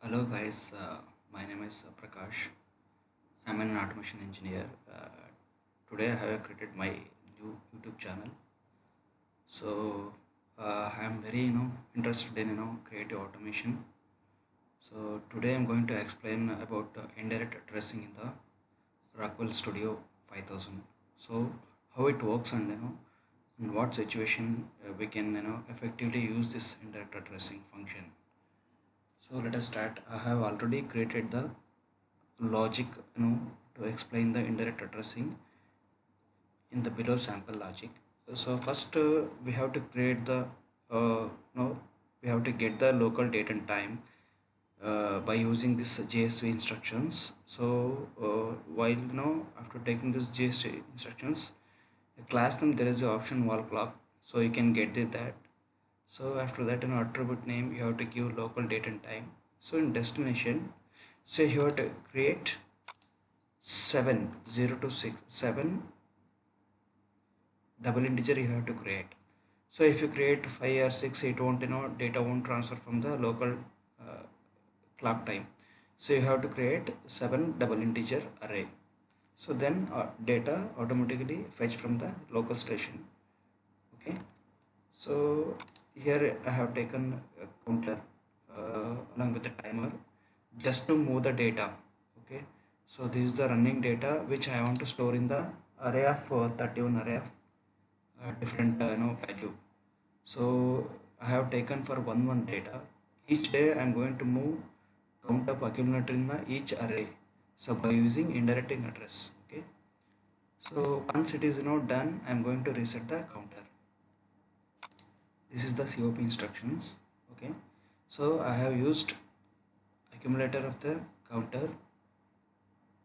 Hello guys, my name is Prakash. I'm an automation engineer. Today I have created my new YouTube channel. So I'm very interested in creative automation. So today I'm going to explain about indirect addressing in the Rockwell Studio 5000. So how it works and in what situation we can effectively use this indirect addressing function. So let us start. I have already created the logic to explain the indirect addressing in the below sample logic. So first we have to create the we have to get the local date and time by using this JSV instructions. So while after taking this JSV instructions, a class name there is an option wall clock, so you can get that. So after that attribute name you have to give local date and time. So in destination, so you have to create 0 to 6 7 double integer you have to create. So if you create 5 or 6, it won't data won't transfer from the local clock time. So you have to create 7 double integer array. So then data automatically fetch from the local station. Okay, so here I have taken a counter along with the timer just to move the data. Okay, so this is the running data which I want to store in the array of 31 array of different value. So I have taken for one data. Each day I am going to move count up accumulator in each array, so by using indirect address. Okay, so once it is done, I am going to reset the counter. This is the COP instructions. Okay, so I have used accumulator of the counter.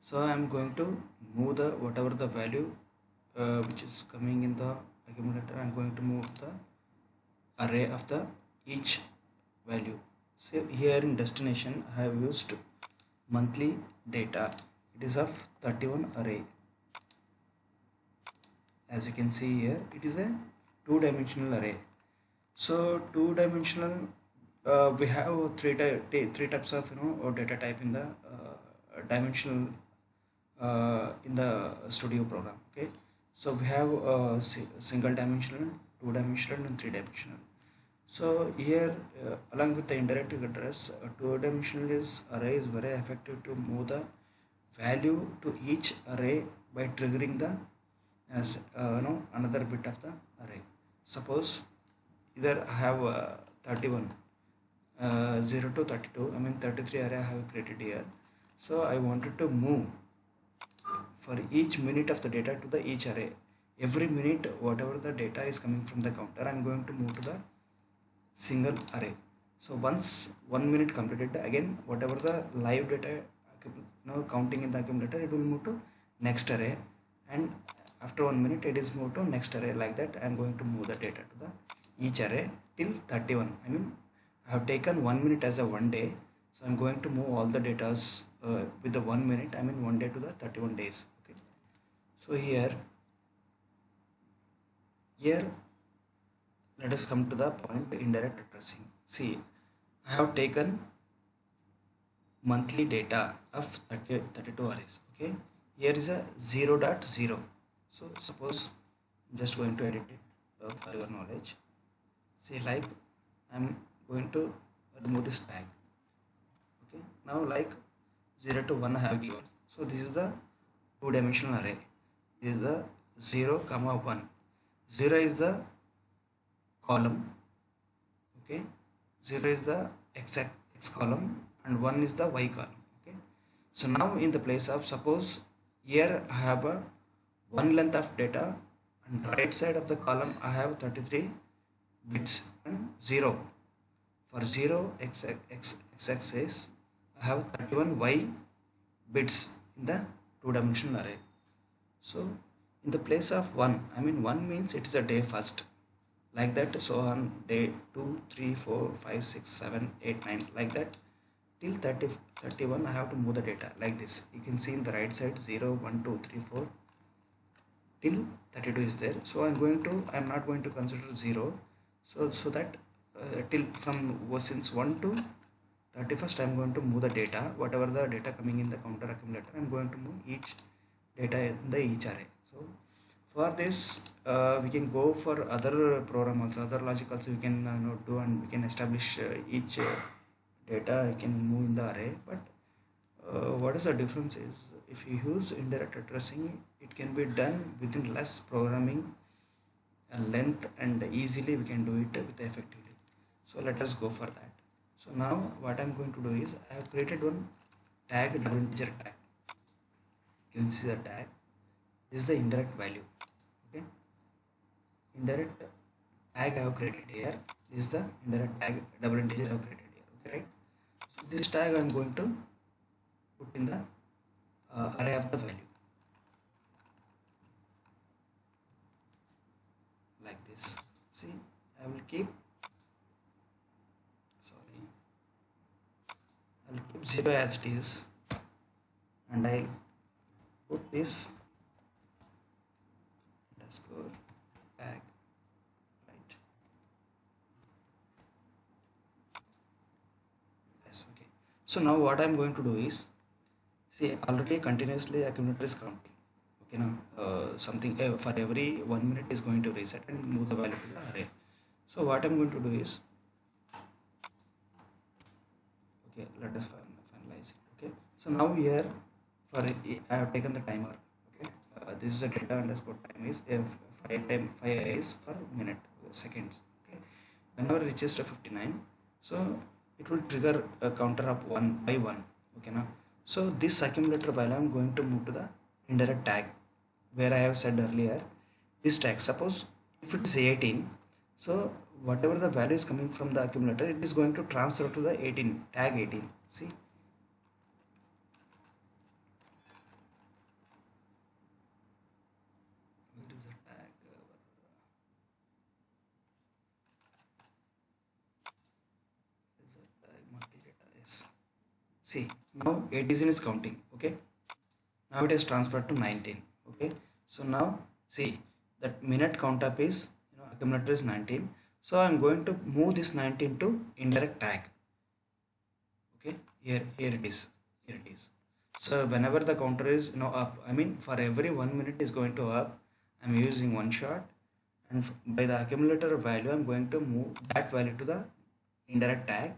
So I am going to move the whatever the value which is coming in the accumulator. I am going to move the array of the each value. So here in destination I have used monthly data. It is of 31 array. As you can see here, it is a two-dimensional array. So two-dimensional, we have three types of data type in the dimensional in the studio program. Okay, so we have single dimensional, two dimensional, and three dimensional. So here along with the indirect address, two dimensional array is very effective to move the value to each array by triggering the another bit of the array. Suppose either I have 31 0 to 32, I mean 33 array I have created here. So I wanted to move for each minute of the data to the each array. Every minute whatever the data is coming from the counter, I am going to move to the single array. So once 1 minute completed, again whatever the live data counting in the accumulator, it will move to next array, and after 1 minute it is moved to next array. Like that I am going to move the data to the each array till 31. I mean I have taken 1 minute as a 1 day, so I am going to move all the data with the 1 minute, I mean 1 day to the 31 days. Okay, so here let us come to the point indirect addressing. See, I have taken monthly data of 32 arrays. Okay, here is a 0.0. So suppose I'm just going to edit it for your knowledge. See, like I'm going to remove this tag. Okay, now like 0 to 1 I have given. So this is the two-dimensional array. This is the 0, 1. 0 is the column. Okay, 0 is the x column and 1 is the y column. Okay, so now in the place of, suppose here I have a one length of data, and right side of the column I have 33 bits and 0. For 0 x axis I have 31 y bits in the two-dimensional array. So in the place of 1, I mean 1 means it is a day first, like that. So on day 2, 3, 4, 5, 6, 7, 8, 9, like that till 31 I have to move the data like this. You can see in the right side 0, 1, 2, 3, 4 till 32 is there. So I am not going to consider 0, so that till from since 1 to 31st I'm going to move the data, whatever the data coming in the counter accumulator, I'm going to move each data in the each array. So for this we can go for other program also, other logic also we can do, and we can establish each data I can move in the array. But what is the difference is, if you use indirect addressing, it can be done within less programming length, and easily we can do it with effectively. So let us go for that. So now what I'm going to do is, I have created one tag, double integer tag. You can see the tag. This is the indirect value. Okay, indirect tag I have created here. This is the indirect tag, double integer I have created here. Okay, right? So this tag I'm going to put in the array of the value, like this. See, I will keep, sorry, I will keep 0 as it is, and I'll put this underscore tag, right? Yes, okay. So now what I'm going to do is, see, already continuously accumulator is counting. Okay, now something for every 1 minute is going to reset and move the value to the array. So what I'm going to do is, okay, let us finalize it. Okay, so now here for I have taken the timer. Okay, this is a data underscore time is 5 is per minute, seconds. Okay, whenever it reaches to 59, so it will trigger a counter of 1 by 1. Okay, now so this accumulator value I'm going to move to the indirect tag, where I have said earlier, this tag, suppose if it is 18, so whatever the value is coming from the accumulator, it is going to transfer to the 18 tag 18. See, what is the tag? Is the tag monthly data? Yes. See, now 18 is counting. Okay, now it is transferred to 19. Okay, so now see that minute count up is, accumulator is 19, so I'm going to move this 19 to indirect tag. Okay, here it is, so whenever the counter is up, I mean for every 1 minute is going to up, I'm using one shot, and by the accumulator value I'm going to move that value to the indirect tag,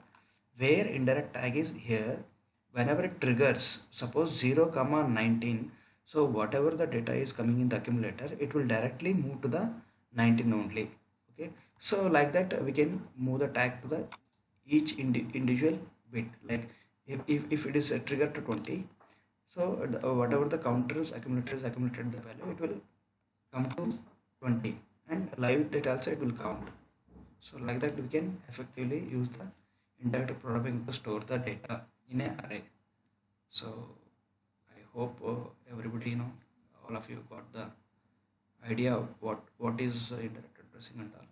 where indirect tag is here. Whenever it triggers, suppose 0 comma 19, so whatever the data is coming in the accumulator, it will directly move to the 19 only. Okay, so like that we can move the tag to the each individual bit. Like if it is triggered to 20, so whatever the counters accumulator is accumulated the value, it will come to 20, and live data also it will count. So like that we can effectively use the indirect programming to store the data in an array. So I hope everybody, all of you got the idea of what is indirect addressing and all.